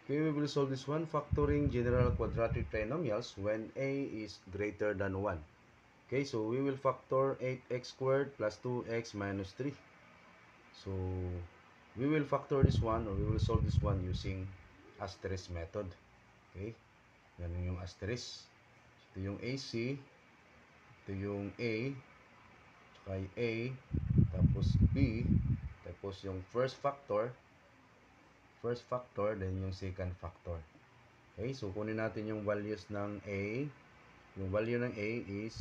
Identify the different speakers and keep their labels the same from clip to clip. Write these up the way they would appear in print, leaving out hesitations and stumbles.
Speaker 1: Okay, we will solve this one, factoring general quadratic trinomials when a is greater than 1. Okay, so we will factor 8x squared plus 2x minus 3. So, we will factor this one or we will solve this one using asterisk method. Okay, yan yung asterisk. Ito yung AC, ito yung A, tsaka yung A, tapos B, tapos yung first factor, then yung second factor. Okay, so kunin natin yung values ng A. Yung value ng A is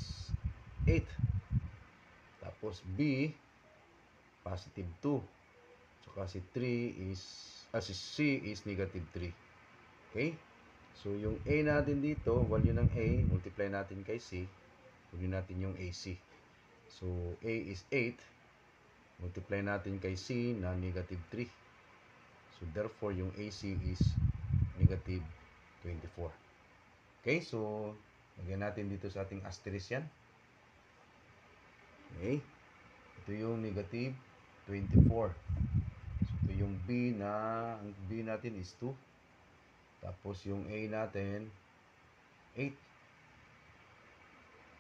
Speaker 1: 8. Tapos B, positive 2. Saka si 3 is, si C is negative 3. Okay? So, yung A natin dito, value ng A, multiply natin kay C. Kunin natin yung AC. So, A is 8. Multiply natin kay C na negative 3. So, therefore, yung AC is negative 24. Okay? So, lagyan natin dito sa ating asterisk yan. Okay? Ito yung negative 24. So, ito yung B na, ang B natin is 2. Tapos yung A natin, 8.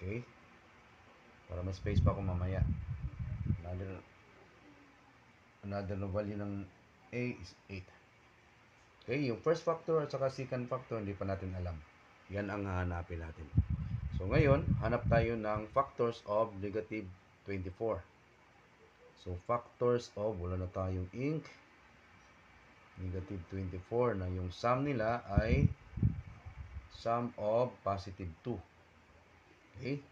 Speaker 1: Okay? Para may space pa ako mamaya. Another value ng A is 8. Okay? Yung first factor at saka second factor, hindi pa natin alam. Yan ang hahanapin natin. So, ngayon, hanap tayo ng factors of negative 24. So, factors of, wala na tayong ink. Negative 24 na yung sum nila ay sum of positive 2. Okay?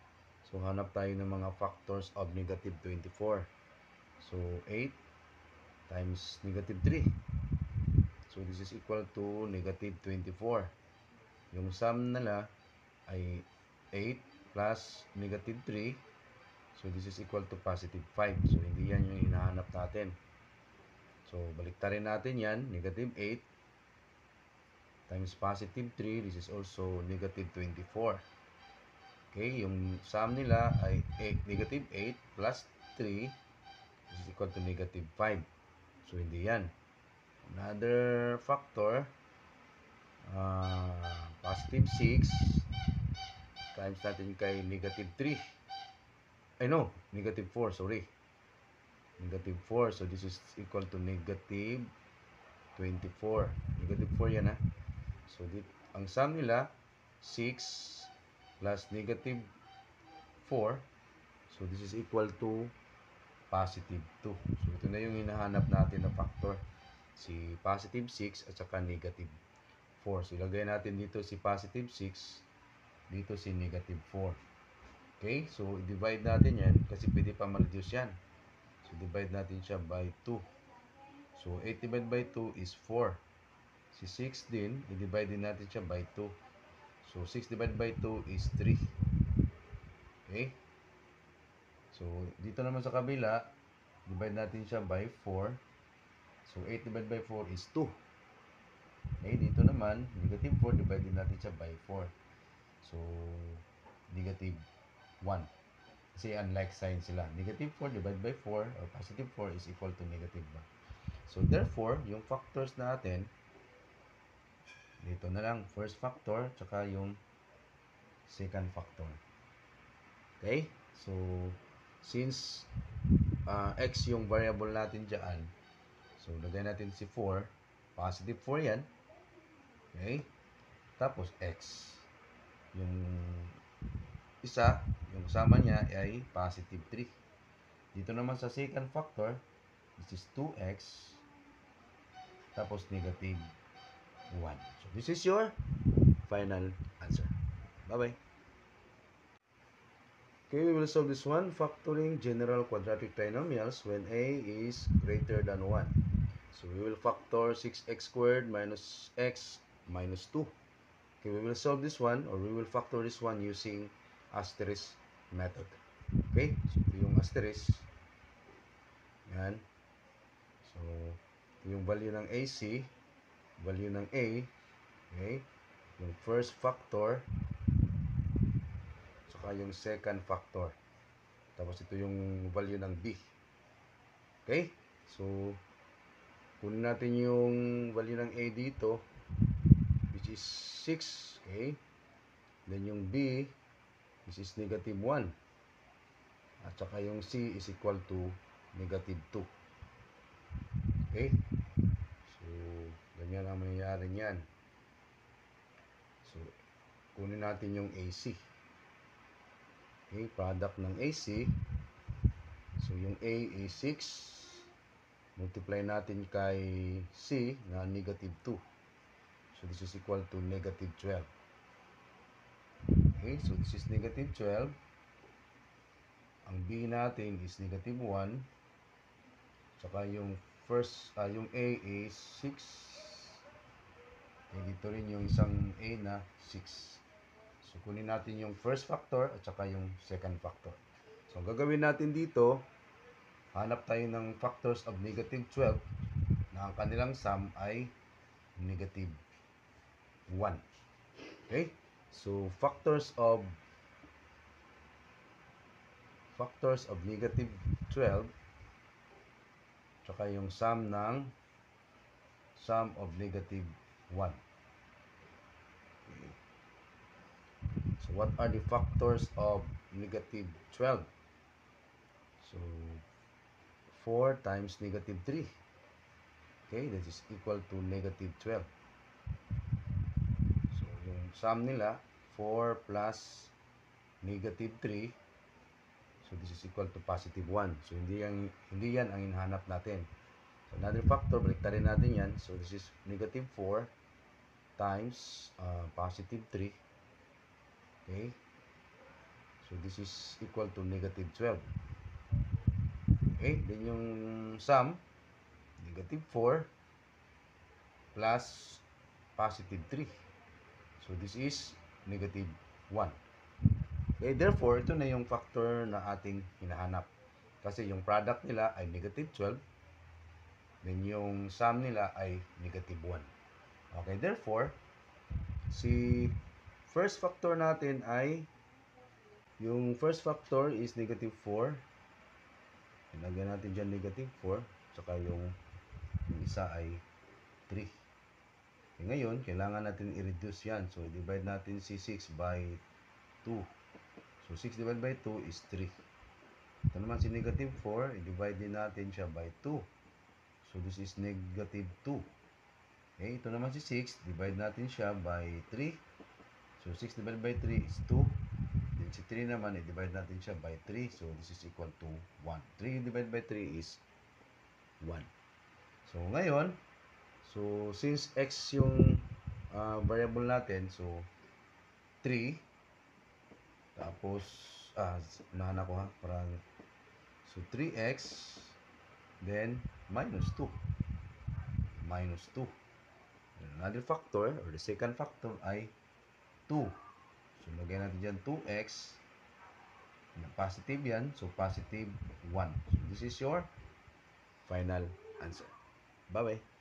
Speaker 1: So, hanap tayo ng mga factors of negative 24. So, 8 times negative 3. So, this is equal to negative 24. Yung sum nila ay 8 plus negative 3. So, this is equal to positive 5. So, hindi yan yung hinahanap natin. So, baliktarin natin yan. Negative 8 times positive 3. This is also negative 24. Okay, yung sum nila ay negative 8 plus 3 is equal to negative 5. So, hindi yan. Another factor, positive 6 times natin kay negative 3. Ay no, negative 4, sorry. Negative 4. So, this is equal to negative 24. Negative 4 yan ha. So, ang sum nila, 6 plus negative 4. So, this is equal to positive 2. So, ito na yung hinahanap natin na factor. Si positive 6 at saka negative 4. So, ilagay natin dito si positive 6. Dito si negative 4. Okay? So, i-divide natin yan kasi pwede pa ma-reduce yan. So, divide natin siya by 2. So, 8 divided by 2 is 4. Si 6 din, i-divide din natin siya by 2. So, 6 divided by 2 is 3. Okay? So, dito naman sa kabila, divide natin siya by 4. So, 8 divided by 4 is 2. Okay? Dito naman, negative 4, divide din natin siya by 4. So, negative 1. Kasi unlike sign sila. Negative 4 divided by 4 or positive 4 is equal to negative 1. So, therefore, yung factors natin, dito na lang, first factor, tsaka yung second factor. Okay? So, since x yung variable natin dyan, so, lagay natin si 4, positive 4 yan. Okay? Tapos, x. Yung isa, yung sama niya ay positive 3. Dito naman sa second factor, this is 2x, tapos negative 1. So, this is your final answer. Bye-bye. Okay, we will solve this one, factoring general quadratic trinomials when a is greater than 1. So, we will factor 6x squared minus x minus 2. Okay, we will solve this one or we will factor this one using asterisk method. Okay, so ito yung asterisk. Yan. So, ito yung value ng AC, value ng A, okay, yung first factor, saka yung second factor. Tapos ito yung value ng B. Okay? So, kunin natin yung value ng A dito. which is 6. Okay? Then yung B, this is negative 1. At saka yung C is equal to negative 2. Okay? So, ganyan ang mangyayari niyan. So, kunin natin yung AC. Okay? Product ng AC. So, yung A is 6. Multiply natin kay C na negative 2. So, this is equal to negative 12. Okay? So, this is negative 12. Ang B natin is negative 1. Saka yung yung A is 6. Okay, dito rin yung isang A na 6. So, kunin natin yung first factor at saka yung second factor. So, ang gagawin natin dito, hanap tayo ng factors of negative 12 na ang kanilang sum ay negative 1. Okay? So, factors of negative 12 tsaka yung sum of negative 1. Okay. So, what are the factors of negative 12? So, 4 times negative 3. Okay, that is equal to negative 12. So, yung sum nila, 4 plus negative 3. So, this is equal to positive 1. So, hindi yan ang hinahanap natin. So, another factor, baliktarin natin yan. So, this is negative 4 times positive 3. Okay. So, this is equal to negative 12. Okay. Then, yung sum, negative 4 plus positive 3. So, this is negative 1. Okay, therefore, ito na yung factor na ating hinahanap. Kasi yung product nila ay negative 12. Then, yung sum nila ay negative 1. Okay, therefore, si first factor natin ay, yung first factor is negative 4. Ilagyan natin dyan negative 4. Saka yung isa ay 3. Okay, ngayon, kailangan natin i-reduce yan. So, divide natin si 6 by 2. So, 6 divided by 2 is 3. Ito naman si negative 4, i-divide din natin siya by 2. So, this is negative 2. Okay, ito naman si 6, divide natin siya by 3. So, 6 divided by 3 is 2. Then, si 3 naman, i-divide natin siya by 3. So, this is equal to 1. 3 divided by 3 is 1. So, ngayon, since x yung variable natin, so, 3. Tapos, unahan ako ha, parang, so 3x, then minus 2. Minus 2. Another factor, or the second factor ay 2. So, lagyan natin dyan 2x. Positive yan, so positive 1. So, this is your final answer. Bye-bye.